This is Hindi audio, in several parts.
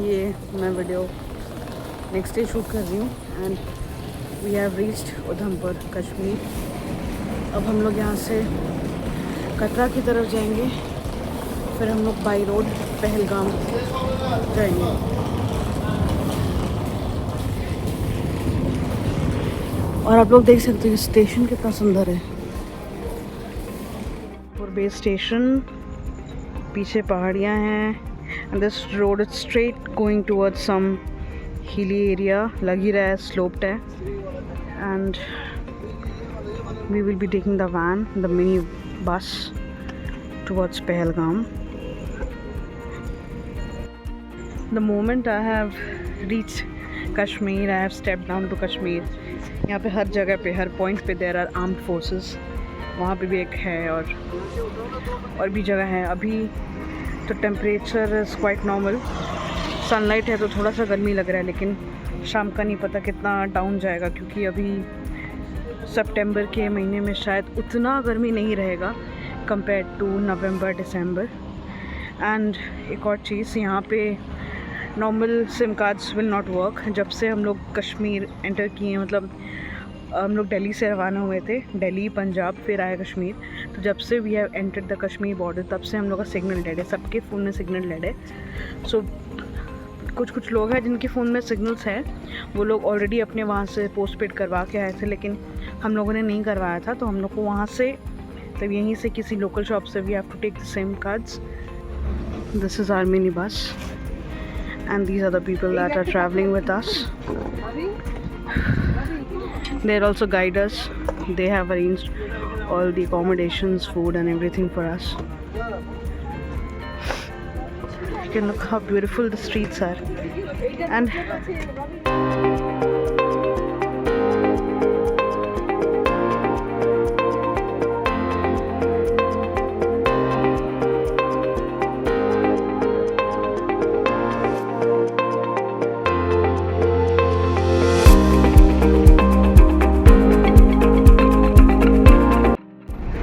ये मैं वीडियो नेक्स्ट डे शूट कर रही हूँ and we have reached Udhampur Kashmir. अब हम लोग यहाँ से कटरा की तरफ जाएंगे, फिर हम लोग बाई रोड पहलगाम जाएंगे। और आप लोग देख सकते हैं स्टेशन कितना सुंदर है। और बेस स्टेशन, पीछे पहाड़ियाँ हैं and this road is straight going towards some hilly area. लग ही रहा है स्लोप्ड है and we will be taking the van, the mini bus towards Pahalgam. The moment I have reached Kashmir, I have stepped down to Kashmir. यहाँ पे हर जगह पे, हर पॉइंट पे there are armed forces. वहाँ पे भी एक है और भी जगह है। अभी तो temperature is quite normal, sunlight है तो थोड़ा सा गर्मी लग रहा है, लेकिन शाम का नहीं पता कितना डाउन जाएगा, क्योंकि अभी सितंबर के महीने में शायद उतना गर्मी नहीं रहेगा compare to November December. And एक और चीज़, यहाँ पे normal SIM cards will not work. जब से हम लोग कश्मीर एंटर किए, मतलब हम लोग दिल्ली से रवाना हुए थे, दिल्ली पंजाब फिर आया कश्मीर, तो जब से we have entered the Kashmir border तब से हम लोग का सिग्नल डेड है। सबके फ़ोन में सिग्नल डेड है। सो कुछ लोग हैं जिनके फ़ोन में सिग्नल्स है, वो लोग ऑलरेडी अपने वहाँ से पोस्ट पेड करवा के आए थे, लेकिन हम लोगों ने नहीं करवाया था, तो हम लोग को वहाँ से तब यहीं से किसी लोकल शॉप से we have to take the SIM cards. This is our mini bus and these are the people that are traveling with us. They also guide us. They have arranged all the accommodations, food and everything for us. You can look how beautiful the streets are. And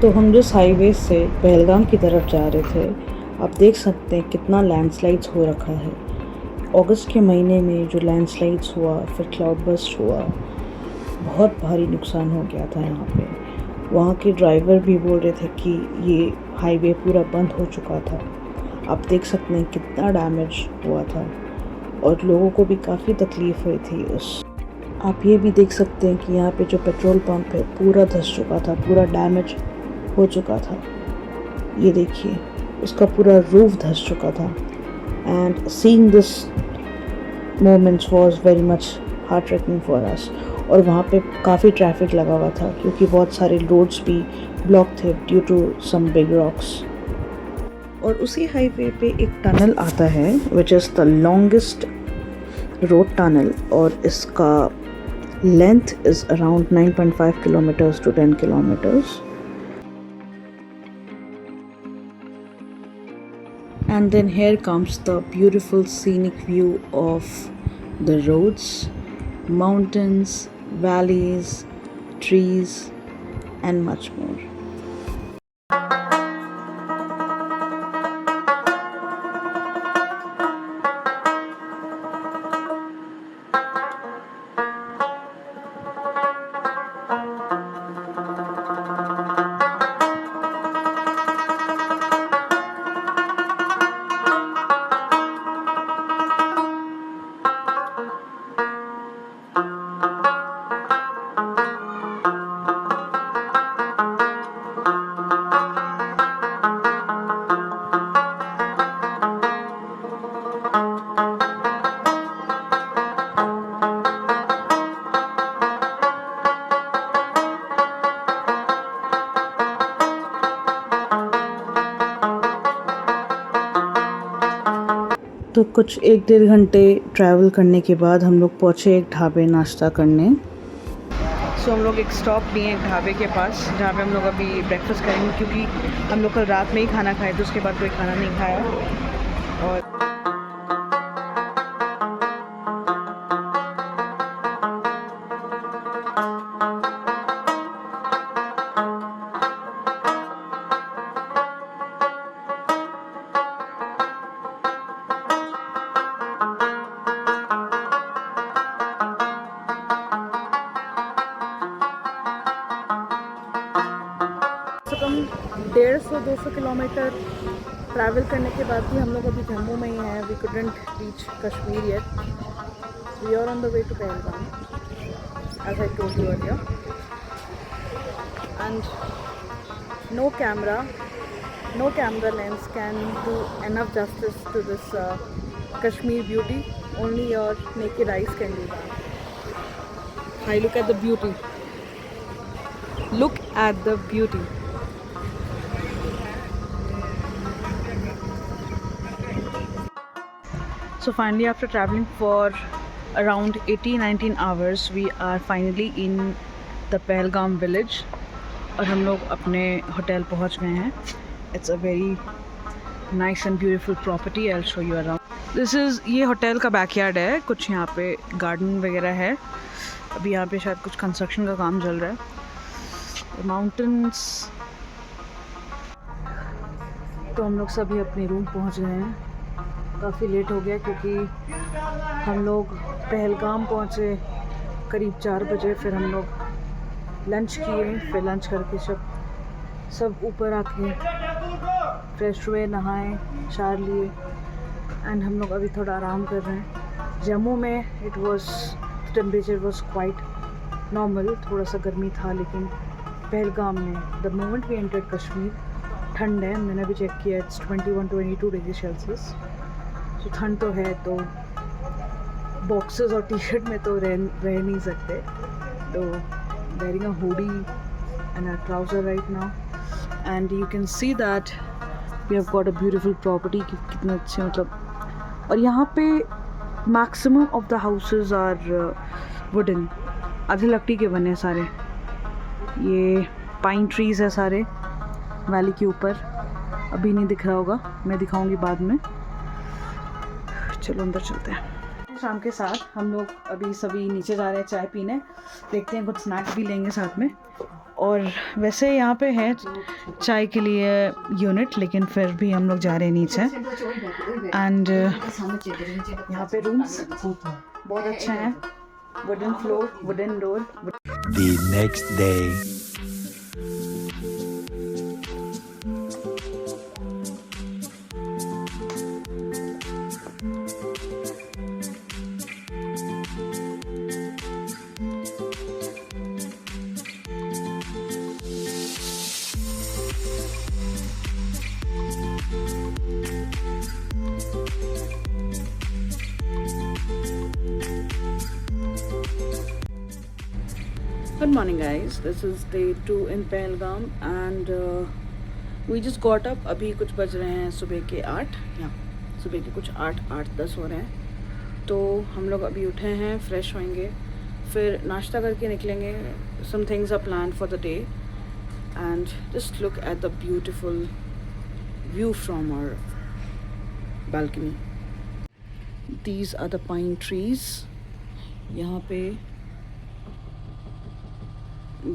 तो हम जिस हाईवे से पहलगाम की तरफ जा रहे थे, आप देख सकते हैं कितना लैंडस्लाइड्स हो रखा है। अगस्त के महीने में जो लैंडस्लाइड्स हुआ, फिर क्लाउड बर्स्ट हुआ, बहुत भारी नुकसान हो गया था यहाँ पे। वहाँ के ड्राइवर भी बोल रहे थे कि ये हाईवे पूरा बंद हो चुका था। आप देख सकते हैं कितना डैमेज हुआ था और लोगों को भी काफ़ी तकलीफ़ हुई थी उस। आप ये भी देख सकते हैं कि यहाँ पे जो पेट्रोल पंप है पूरा धंस चुका था, पूरा डैमेज हो चुका था। ये देखिए, उसका पूरा रूफ धंस चुका था। And seeing this moments was very much heart racking for us. और वहाँ पे काफ़ी ट्रैफिक लगा हुआ था, क्योंकि बहुत सारे रोड्स भी ब्लॉक थे due to some big rocks. और उसी हाईवे पे एक टनल आता है which is the longest road tunnel, और इसका length is around 9.5 kilometers to 10 kilometers. And then here comes the beautiful scenic view of the roads, mountains, valleys, trees and much more. तो कुछ 1-1.5 घंटे ट्रैवल करने के बाद हम लोग पहुँचे एक ढाबे नाश्ता करने। सो हम लोग एक स्टॉप लिए एक ढाबे के पास, जहाँ पे हम लोग अभी ब्रेकफास्ट करेंगे, क्योंकि हम लोग कल रात में ही खाना खाए थे, उसके बाद कोई खाना नहीं खाया। और 150-200 किलोमीटर ट्रैवल करने के बाद भी हम लोग अभी जम्मू में ही हैं. We couldn't reach Kashmir yet. We are on the way to Pahalgam as I told you earlier, and no camera lens can do enough justice to this Kashmir beauty. Only your naked eyes can do that. Hi, look at the beauty. Look at the beauty. So finally, after traveling for around 18-19 hours, we are finally in the Pahalgam village. और हम लोग अपने होटल पहुंच गए हैं. It's a very nice and beautiful property. I'll show you around. This is ये होटल का बैकयार्ड है. कुछ यहाँ पे गार्डन वगैरह है. अभी यहाँ पे शायद कुछ कंस्ट्रक्शन का काम चल रहा है. माउंटेन्स. तो हम लोग सभी अपने रूम पहुँच गए हैं. काफ़ी लेट हो गया क्योंकि हम लोग पहलगाम पहुँचे करीब 4 बजे. फिर हम लोग लंच किए. फिर लंच करके सब ऊपर आके फ्रेश हुए, नहाए, शावर लिए एंड हम लोग अभी थोड़ा आराम कर रहे हैं. जम्मू में it was temperature was quite normal. थोड़ा सा गर्मी था, लेकिन पहलगाम में the moment we entered Kashmir ठंड है. मैंने अभी चेक किया, इट्स 21-22 डिग्री सेल्सियस. तो ठंड तो है, तो बॉक्सेस और टी शर्ट में तो रह नहीं सकते. तो wearing a hoodie and a trouser right now, and you can see that we have got a beautiful property. कितने अच्छे मतलब. और यहाँ पे maximum of the houses are wooden. आधे लकड़ी के बने सारे. ये पाइन ट्रीज है सारे वैली के ऊपर. अभी नहीं दिख रहा होगा, मैं दिखाऊंगी बाद में. चलो अंदर चलते हैं. शाम के साथ हम लोग अभी सभी नीचे जा रहे हैं चाय पीने. देखते हैं, कुछ स्नैक भी लेंगे साथ में. और वैसे यहाँ पे है चाय के लिए यूनिट, लेकिन फिर भी हम लोग जा रहे हैं नीचे. एंड यहाँ पे रूम्स बहुत अच्छे हैं. Wooden floor, wooden door. The next day. Good morning guys, this is day 2 in Pahalgam and we just got up. अभी कुछ बज रहे हैं सुबह के 8 या सुबह के कुछ 8-10 हो रहे हैं. तो हम लोग अभी उठे हैं, फ्रेश होंगे, फिर नाश्ता करके निकलेंगे. Some things are planned for the day and just look at the beautiful view from our balcony. These are the pine trees. यहाँ पे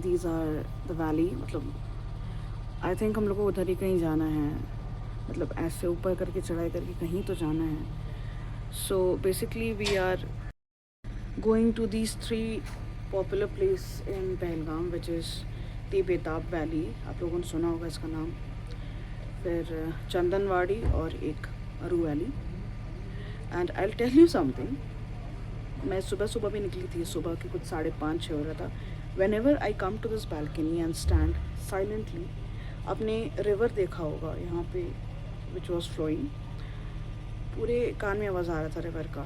these are the valley. मतलब आई थिंक हम लोग को उधर ही कहीं जाना है. मतलब ऐसे ऊपर करके चढ़ाई करके कहीं तो जाना है. So basically we are going to these 3 popular place in Pahalgam which is the Betaab Valley. आप लोगों ने सुना होगा इसका नाम. फिर चंदनवाड़ी और एक Aru Valley. And I will tell you something. मैं सुबह भी निकली थी. सुबह के कुछ 5:30-6 हो रहा था. Whenever I come to this balcony and stand silently, आपने रिवर देखा होगा यहाँ पे which was flowing. पूरे कान में आवाज़ आ रहा था रिवर का,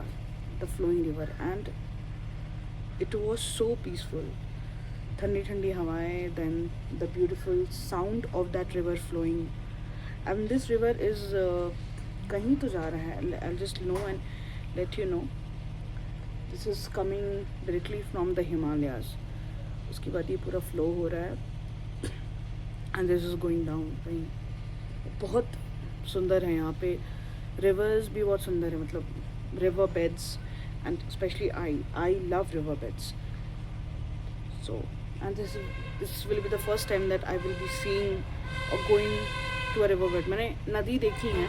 the flowing river, and it was so peaceful. ठंडी ठंडी हवाएं, then the beautiful sound of that river flowing. And this river is कहीं तो जा रहा है. I'll just know and let you know. This is coming directly from the Himalayas. उसके बाद ये पूरा फ्लो हो रहा है and this is going down. बहुत सुंदर है यहाँ पे. रिवर्स भी बहुत सुंदर है. मतलब river beds and specially I love river beds. So and this will be the first time that I will be seeing or going to a river bed. मैंने नदी देखी है,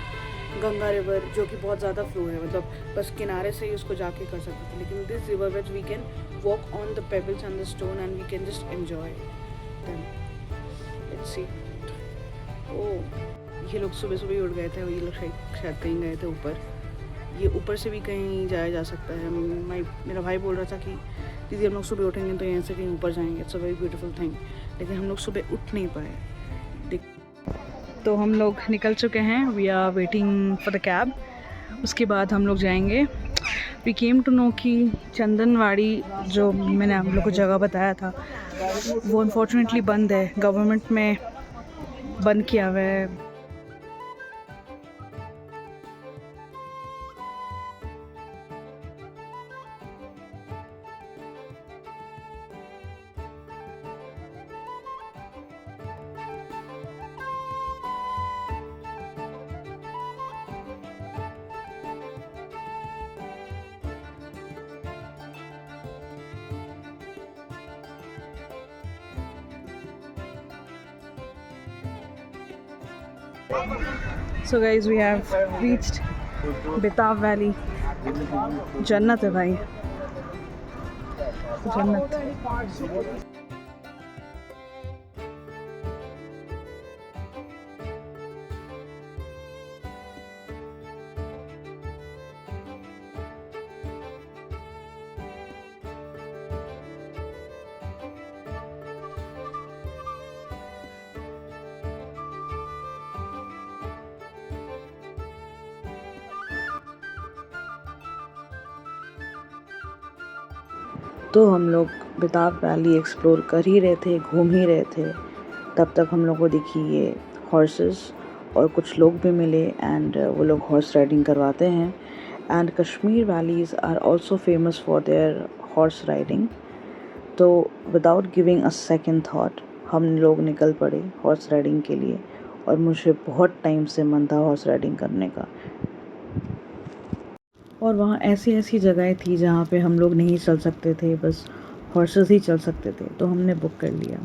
गंगा रिवर, जो कि बहुत ज़्यादा फ्लो है. मतलब बस किनारे से ही उसको जाके कर सकते थे. लेकिन this river bed we can walk on the pebbles and the stone and we can just enjoy them. Let's see. ये लोग सुबह सुबह ही उठ गए थे, ये लोग शायद कहीं गए थे ऊपर। ये ऊपर से भी कहीं जाया जा सकता है। मेरा भाई बोल रहा था कि दीदी हम लोग सुबह उठेंगे तो यहाँ से कहीं ऊपर जाएंगे, it's a very beautiful thing. लेकिन हम लोग सुबह उठ नहीं पाए। तो हम लोग निकल चुके हैं, we are waiting for the cab. उसके बाद हम लोग जाएंगे। वी केम टू नो कि चंदनवाड़ी जो मैंने आप लोग को जगह बताया था वो अनफॉर्चुनेटली बंद है, गवर्नमेंट में बंद किया हुआ है। So guys, we have reached बेताब वैली। जन्नत है भाई, जन्नत। तो हम लोग बेताब वैली एक्सप्लोर कर ही रहे थे, घूम ही रहे थे, तब तक हम लोग को दिखी ये हॉर्सेस और कुछ लोग भी मिले एंड वो लोग हॉर्स राइडिंग करवाते हैं। And Kashmir valleys are also famous for their horse riding. तो without giving a second thought हम लोग निकल पड़े हॉर्स राइडिंग के लिए, और मुझे बहुत टाइम से मन था हॉर्स राइडिंग करने का। और वहाँ ऐसी ऐसी जगहें थी जहाँ पे हम लोग नहीं चल सकते थे, बस हॉर्सेस ही चल सकते थे, तो हमने बुक कर लिया।